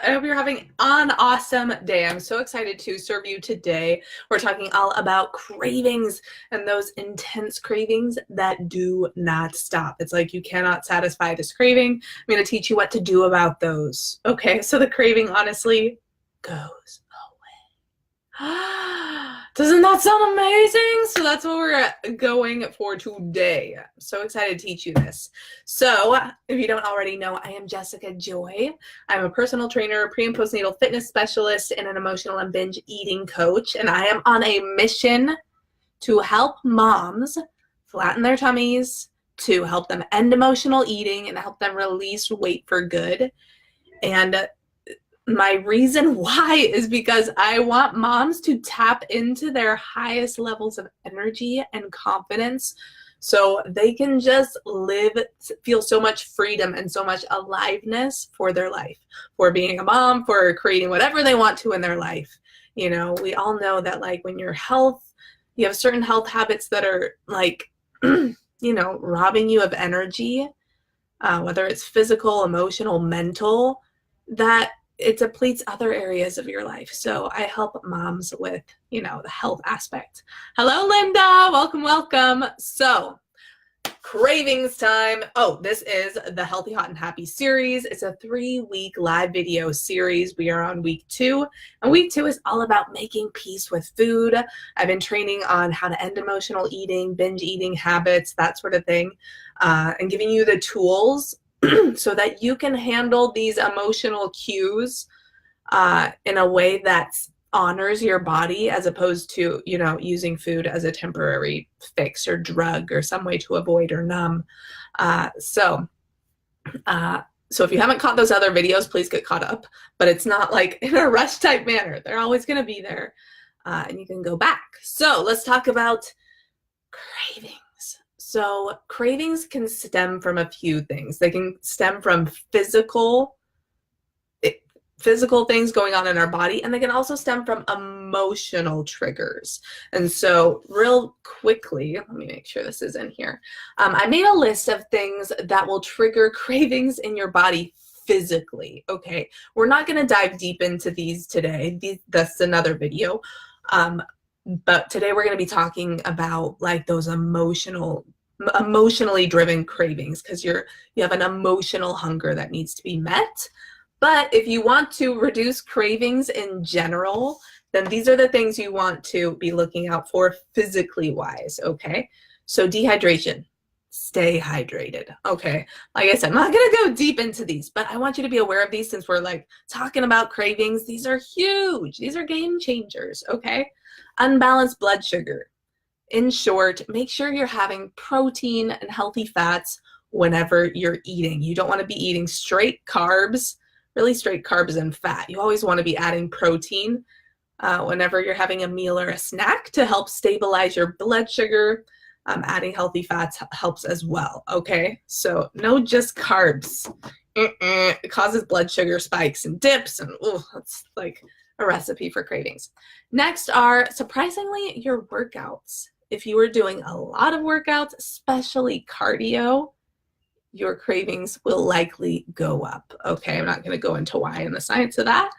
I hope you're having an awesome day. I'm so excited to serve you today. We're talking all about cravings and those intense cravings that do not stop. It's like you cannot satisfy this craving. I'm going to teach you what to do about those. Okay, so the craving honestly goes away. Doesn't that sound amazing? So that's what we're going for today. I'm so excited to teach you this. So if you don't already know, I am Jessica Joy. I'm a personal trainer, pre- and postnatal fitness specialist, and an emotional and binge eating coach. And I am on a mission to help moms flatten their tummies, to help them end emotional eating, and help them release weight for good. And my reason why is because I want moms to tap into their highest levels of energy and confidence so they can just feel so much freedom and so much aliveness for their life, for being a mom, for creating whatever they want to in their life. You know, we all know that like when you have certain health habits that are like, robbing you of energy, whether it's physical, emotional, mental, that it depletes other areas of your life. So I help moms with, the health aspect. Hello, Linda. Welcome. So cravings time. Oh, this is the Healthy, Hot, and Happy series. It's a 3-week live video series. We are on week 2, and week 2 is all about making peace with food. I've been training on how to end emotional eating, binge eating habits, that sort of thing, and giving you the tools so that you can handle these emotional cues in a way that honors your body as opposed to, using food as a temporary fix or drug or some way to avoid or numb. So if you haven't caught those other videos, please get caught up. But it's not like in a rush type manner. They're always going to be there, and you can go back. So let's talk about craving. So cravings can stem from a few things. They can stem from physical things going on in our body, and they can also stem from emotional triggers. And so real quickly, let me make sure this is in here. I made a list of things that will trigger cravings in your body physically. Okay, we're not going to dive deep into these today. That's another video. But today we're going to be talking about like those emotionally driven cravings, because you have an emotional hunger that needs to be met. But if you want to reduce cravings in general, then these are the things you want to be looking out for physically wise. Okay, so dehydration. Stay hydrated. Okay, like I said, I'm not going to go deep into these, but I want you to be aware of these since we're like talking about cravings. These are huge. These are game changers. Okay, unbalanced blood sugar. In short, make sure you're having protein and healthy fats whenever you're eating. You don't want to be eating straight carbs, really straight carbs and fat. You always want to be adding protein whenever you're having a meal or a snack to help stabilize your blood sugar. Adding healthy fats helps as well. Okay, so no just carbs. It causes blood sugar spikes and dips, and that's like a recipe for cravings. Next are, surprisingly, your workouts. If you are doing a lot of workouts, especially cardio, your cravings will likely go up. Okay, I'm not going to go into why and the science of that.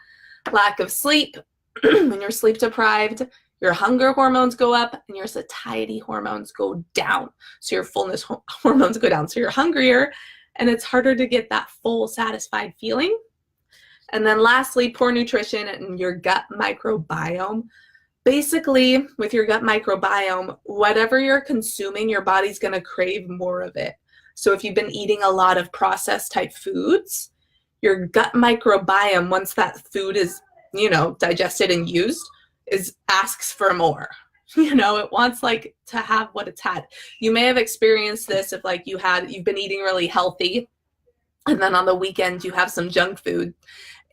Lack of sleep. When you're sleep deprived, your hunger hormones go up and your satiety hormones go down. So your fullness hormones go down. So you're hungrier and it's harder to get that full satisfied feeling. And then lastly, poor nutrition and your gut microbiome. Basically, with your gut microbiome, whatever you're consuming, your body's going to crave more of it. So if you've been eating a lot of processed type foods, your gut microbiome, once that food is, digested and used, asks for more. It wants like to have what it's had. You may have experienced this if like you've been eating really healthy, and then on the weekend you have some junk food,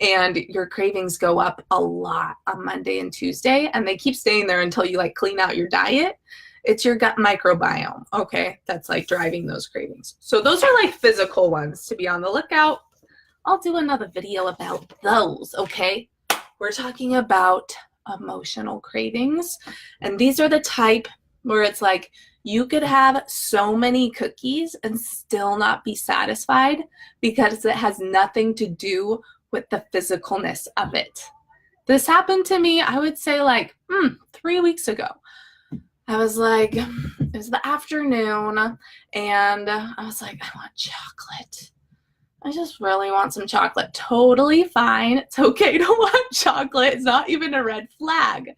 and your cravings go up a lot on Monday and Tuesday, and they keep staying there until you like clean out your diet. It's your gut microbiome, okay, that's like driving those cravings. So those are like physical ones to be on the lookout. I'll do another video about those, okay? We're talking about emotional cravings, and these are the type where it's like you could have so many cookies and still not be satisfied because it has nothing to do with the physicalness of it. This happened to me, I would say like 3 weeks ago. I was like, it was the afternoon, and I was like, I want chocolate. I just really want some chocolate. Totally fine. It's okay to want chocolate. It's not even a red flag.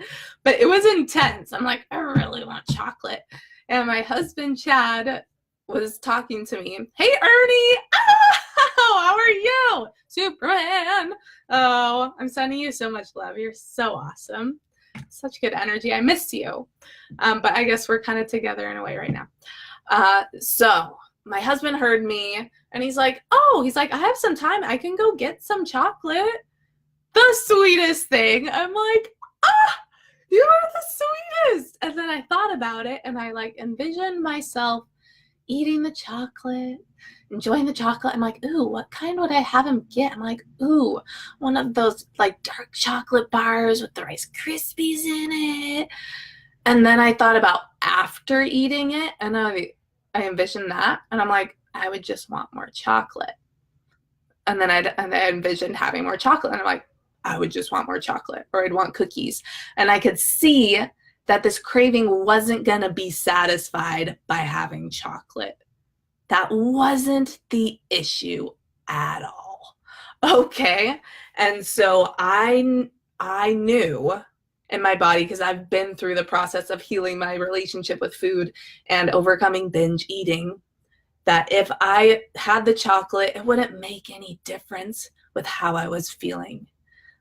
But it was intense. I'm like, I really want chocolate. And my husband, Chad, was talking to me. Hey, Ernie. Oh, how are you? Superman. Oh, I'm sending you so much love. You're so awesome. Such good energy. I miss you. But I guess we're kind of together in a way right now. So my husband heard me, and he's like, I have some time. I can go get some chocolate. The sweetest thing. I'm like, you are the sweetest. And then I thought about it, and I like envisioned myself eating the chocolate, enjoying the chocolate. I'm like, ooh, what kind would I have him get? I'm like, ooh, one of those like dark chocolate bars with the Rice Krispies in it. And then I thought about after eating it, and I envisioned that, and I'm like, I would just want more chocolate. And then I envisioned having more chocolate, and I'm like, I would just want more chocolate, or I'd want cookies. And I could see that this craving wasn't going to be satisfied by having chocolate. That wasn't the issue at all. Okay? And so I knew in my body, because I've been through the process of healing my relationship with food and overcoming binge eating, that if I had the chocolate, it wouldn't make any difference with how I was feeling.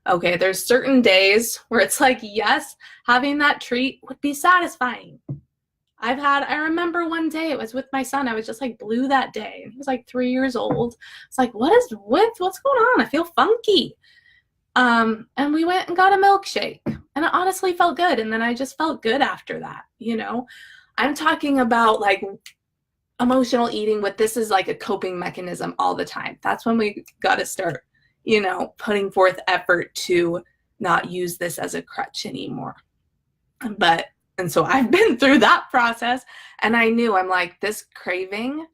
Okay, there's certain days where it's like, yes, having that treat would be satisfying. I remember one day, it was with my son, I was just like blue that day. And he was like 3 years old. It's like, what's going on? I feel funky. And we went and got a milkshake, and it honestly felt good. And then I just felt good after that, you know? I'm talking about like emotional eating, but this is like a coping mechanism all the time. That's when we got to start, you know, putting forth effort to not use this as a crutch anymore. And so I've been through that process, and I knew, I'm like, this craving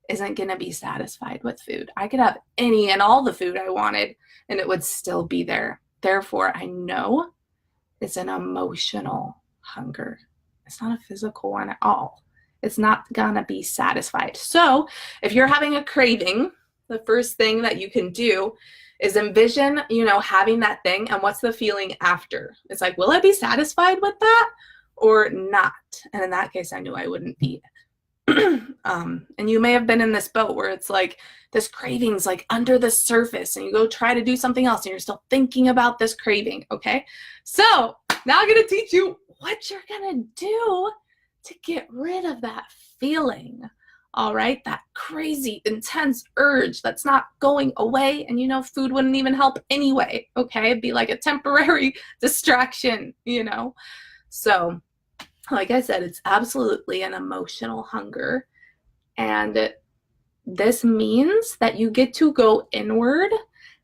isn't going to be satisfied with food. I could have any and all the food I wanted, and it would still be there. Therefore, I know it's an emotional hunger. It's not a physical one at all. It's not going to be satisfied. So if you're having a craving, the first thing that you can do is envision, you know, having that thing, and what's the feeling after? It's like, will I be satisfied with that or not? And in that case, I knew I wouldn't be. And you may have been in this boat where it's like this craving's like under the surface, and you go try to do something else and you're still thinking about this craving. Okay, so now I'm going to teach you what you're going to do to get rid of that feeling. All right, that crazy intense urge that's not going away, and you know, food wouldn't even help anyway. Okay, it'd be like a temporary distraction, you know. So like I said, it's absolutely an emotional hunger. And this means that you get to go inward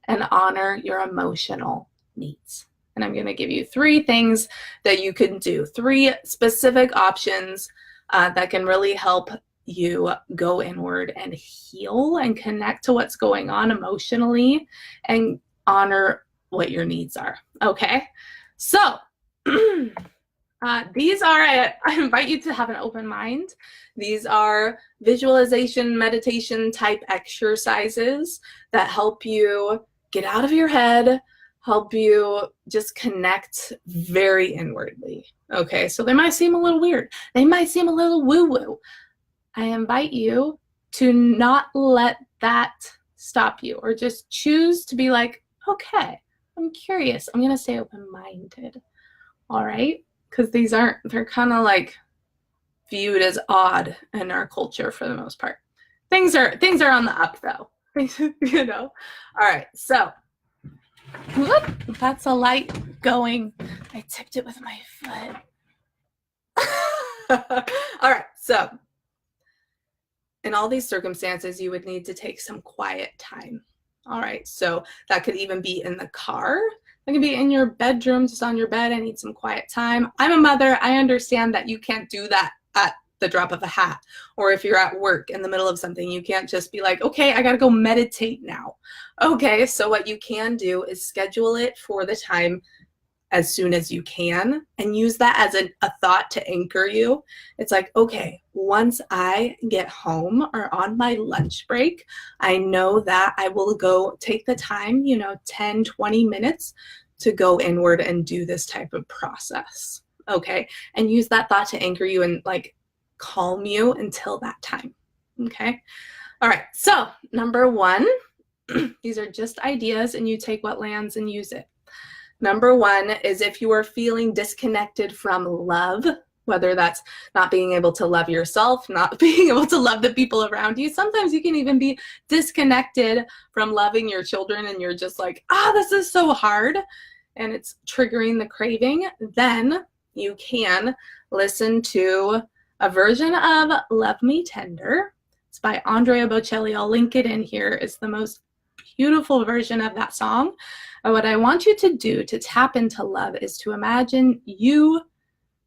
and honor your emotional needs. And I'm going to give you 3 things that you can do, 3 specific options that can really help you go inward and heal and connect to what's going on emotionally and honor what your needs are. Okay, so these are, I invite you to have an open mind. These are visualization, meditation type exercises that help you get out of your head, help you just connect very inwardly. Okay, so they might seem a little weird. They might seem a little woo-woo. I invite you to not let that stop you, or just choose to be like, okay, I'm curious. I'm going to stay open-minded. All right? Because they're kind of like viewed as odd in our culture for the most part. Things are on the up though, you know. All right, so whoop, that's a light going. I tipped it with my foot. All right, so in all these circumstances, you would need to take some quiet time. All right, so that could even be in the car. It can be in your bedroom, just on your bed. I need some quiet time. I'm a mother. I understand that you can't do that at the drop of a hat. Or if you're at work in the middle of something, you can't just be like, okay, I got to go meditate now. Okay, so what you can do is schedule it for the time as soon as you can and use that as a thought to anchor you. It's like, okay, once I get home or on my lunch break, I know that I will go take the time, 10, 20 minutes to go inward and do this type of process. Okay, and use that thought to anchor you and like calm you until that time. Okay, all right, so number one, these are just ideas and you take what lands and use it. Number one is if you are feeling disconnected from love, whether that's not being able to love yourself, not being able to love the people around you. Sometimes you can even be disconnected from loving your children and you're just like, this is so hard and it's triggering the craving. Then you can listen to a version of Love Me Tender. It's by Andrea Bocelli. I'll link it in here. It's the most beautiful version of that song. And what I want you to do to tap into love is to imagine you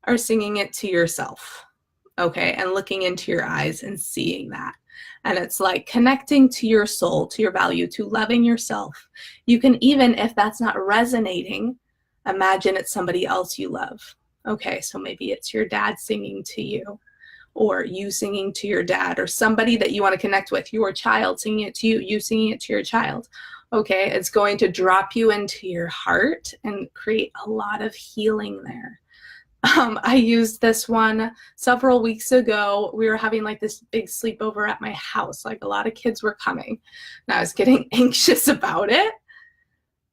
are singing it to yourself, okay, and looking into your eyes and seeing that. And it's like connecting to your soul, to your value, to loving yourself. You can even, if that's not resonating, imagine it's somebody else you love. Okay, so maybe it's your dad singing to you, or you singing to your dad, or somebody that you want to connect with, your child singing it to you, you singing it to your child. Okay, it's going to drop you into your heart and create a lot of healing there. I used this one several weeks ago. We were having like this big sleepover at my house. Like a lot of kids were coming and I was getting anxious about it.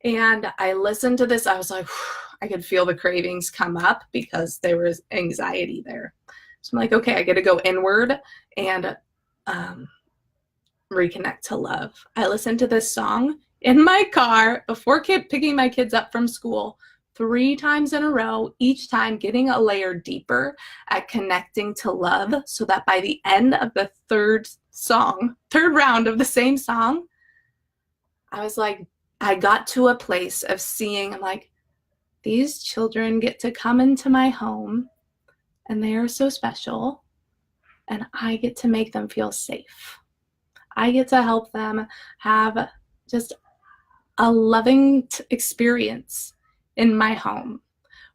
And I listened to this. I was like, I could feel the cravings come up because there was anxiety there. So I'm like, okay, I got to go inward and reconnect to love. I listened to this song in my car before picking my kids up from school 3 times in a row, each time getting a layer deeper at connecting to love, so that by the end of the third round of the same song, I was like, I got to a place of seeing, I'm like, these children get to come into my home and they are so special and I get to make them feel safe. I get to help them have just a loving experience in my home.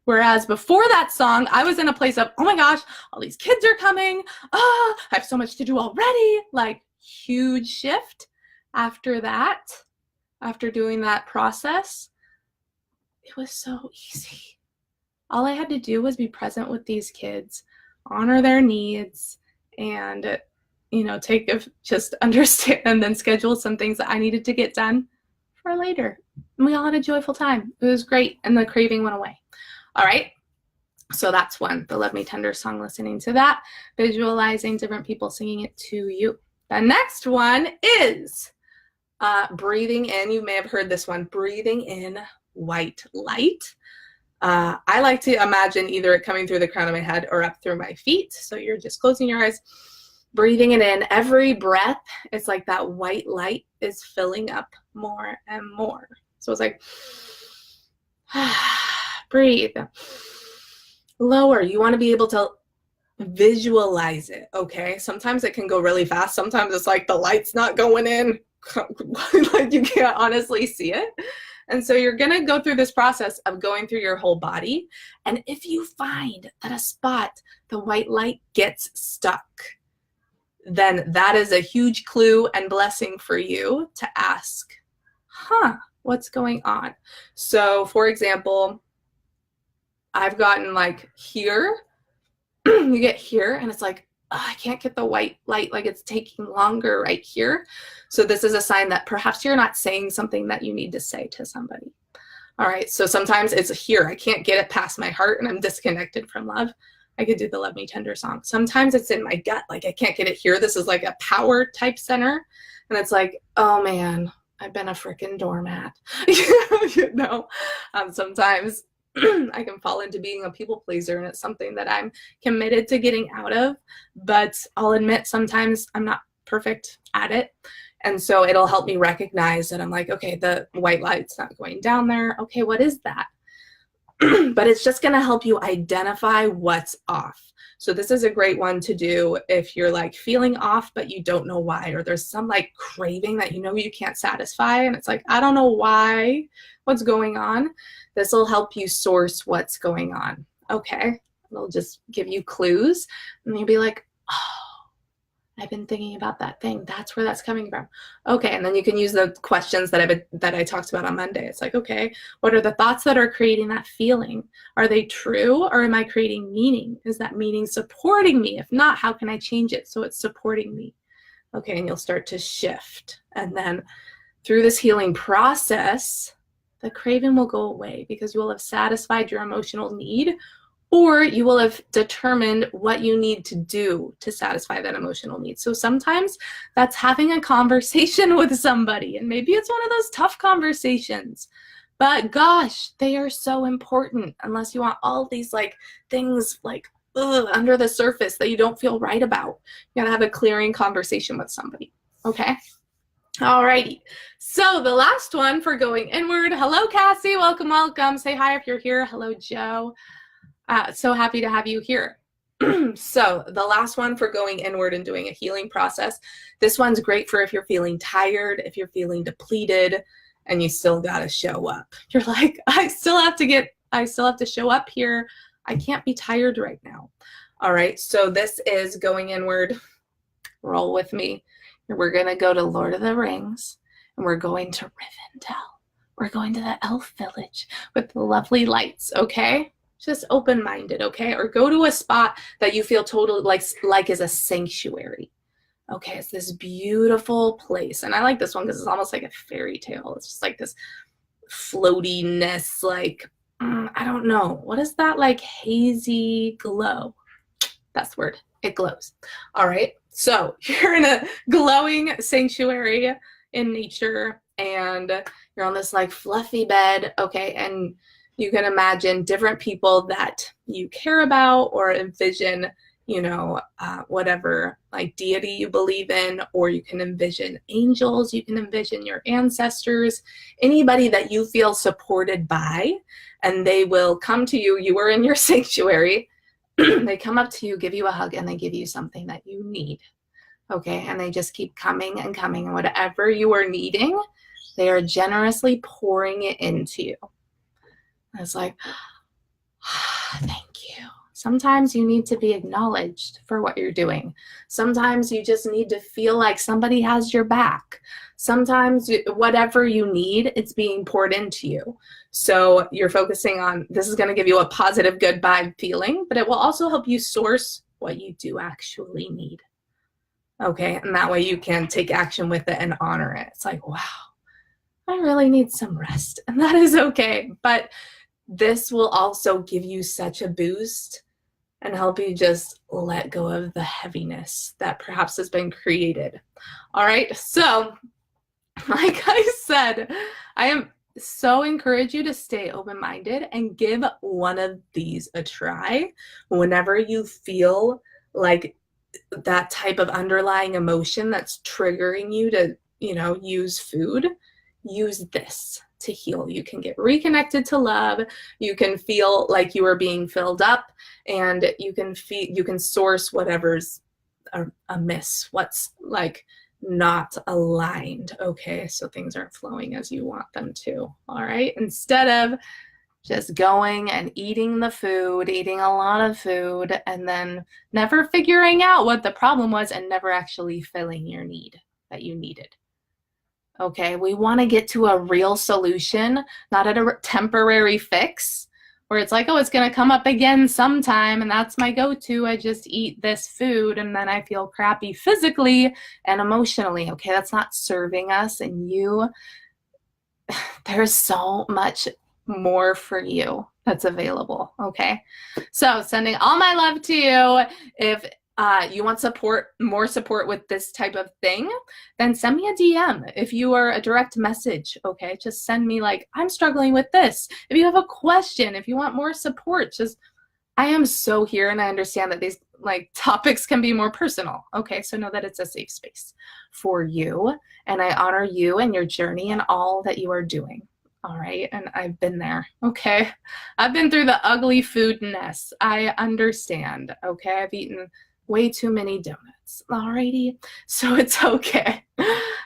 Whereas before that song, I was in a place of, oh my gosh, all these kids are coming. I have so much to do already. Like, huge shift after that, after doing that process. It was so easy. All I had to do was be present with these kids, honor their needs, and just understand and then schedule some things that I needed to get done for later. And we all had a joyful time. It was great. And the craving went away. All right. So that's one, the Love Me Tender song, listening to that, visualizing different people singing it to you. The next one is breathing in. You may have heard this one, breathing in white light. I like to imagine either it coming through the crown of my head or up through my feet. So you're just closing your eyes, breathing it in. Every breath, it's like that white light is filling up more and more. So it's like, breathe. Lower. You want to be able to visualize it, okay? Sometimes it can go really fast. Sometimes it's like the light's not going in. Like you can't honestly see it. And so you're going to go through this process of going through your whole body. And if you find that a spot, the white light gets stuck, then that is a huge clue and blessing for you to ask, what's going on? So for example, I've gotten like here, you get here and it's like, I can't get the white light, like it's taking longer right here. So this is a sign that perhaps you're not saying something that you need to say to somebody. All right, so sometimes it's here. I can't get it past my heart and I'm disconnected from love. I could do the Love Me Tender song. Sometimes it's in my gut, like I can't get it here. This is like a power type center. And it's like, oh man, I've been a freaking doormat. Sometimes I can fall into being a people pleaser, and it's something that I'm committed to getting out of, but I'll admit sometimes I'm not perfect at it. And so it'll help me recognize that I'm like, okay, the white light's not going down there. Okay, what is that? But it's just going to help you identify what's off. So this is a great one to do if you're like feeling off, but you don't know why, or there's some like craving that you know you can't satisfy. And it's like, I don't know why, what's going on. This will help you source what's going on. Okay. It'll just give you clues. And you'll be like, oh, I've been thinking about that thing. That's where that's coming from. Okay, and then you can use the questions that I talked about on Monday. It's like, okay, what are the thoughts that are creating that feeling? Are they true, or am I creating meaning? Is that meaning supporting me? If not, how can I change it so it's supporting me? Okay, and you'll start to shift. And then through this healing process, the craving will go away because you will have satisfied your emotional need, or you will have determined what you need to do to satisfy that emotional need. So sometimes that's having a conversation with somebody, and maybe it's one of those tough conversations, but gosh, they are so important, unless you want all these like things like under the surface that you don't feel right about. You gotta have a clearing conversation with somebody, okay? Alrighty, so the last one for going inward. Hello, Cassie, welcome, welcome. Say hi if you're here. Hello, Joe. So happy to have you here. So the last one for going inward and doing a healing process. This one's great for if you're feeling tired, if you're feeling depleted, and you still got to show up. You're like, I still have to show up here. I can't be tired right now. All right. So this is going inward. Roll with me. We're going to go to Lord of the Rings, and we're going to Rivendell. We're going to the elf village with the lovely lights. Okay. Just open-minded, okay? Or go to a spot that you feel totally like is a sanctuary. Okay, it's this beautiful place. And I like this one because it's almost like a fairy tale. It's just like this floatiness, like, I don't know. What is that, like hazy glow? That's the word. It glows. All right, so you're in a glowing sanctuary in nature, and you're on this like fluffy bed, okay? And you can imagine different people that you care about, or envision, you know, whatever like deity you believe in, or you can envision angels, you can envision your ancestors, anybody that you feel supported by, and they will come to you. You are in your sanctuary. They come up to you, give you a hug, and they give you something that you need. Okay, and they just keep coming and coming, and whatever you are needing, they are generously pouring it into you. It's like, thank you. Sometimes you need to be acknowledged for what you're doing. Sometimes you just need to feel like somebody has your back. Sometimes whatever you need, it's being poured into you. So you're focusing on, this is going to give you a positive, good vibe feeling, but it will also help you source what you do actually need. Okay, and that way you can take action with it and honor it. It's like, wow, I really need some rest, and that is okay. But this will also give you such a boost and help you just let go of the heaviness that perhaps has been created. All right, so like I said, I am so encourage you to stay open-minded and give one of these a try whenever you feel like that type of underlying emotion that's triggering you to, you know, use food. Use this to heal. You can get reconnected to love. You can feel like you are being filled up, and you can source whatever's amiss, what's like not aligned. Okay, so things aren't flowing as you want them to. All right, instead of just going and eating the food, eating a lot of food, and then never figuring out what the problem was and never actually filling your need that you needed. Okay, we want to get to a real solution, not a temporary fix where it's like, oh, it's going to come up again sometime, and that's my go-to. I just eat this food, and then I feel crappy physically and emotionally. Okay, that's not serving us, and there's so much more for you that's available. Okay, so sending all my love to you. If you want more support with this type of thing, then send me a DM. If you are a direct message, okay, just send me like, I'm struggling with this. If you have a question, if you want more support, I am so here, and I understand that these like topics can be more personal. Okay, so know that it's a safe space for you, and I honor you and your journey and all that you are doing. All right, and I've been there. Okay. I've been through the ugly food mess. I understand. Okay. I've eaten way too many donuts. Alrighty. So it's okay.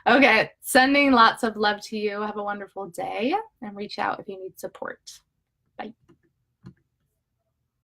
Okay. Sending lots of love to you. Have a wonderful day and reach out if you need support. Bye.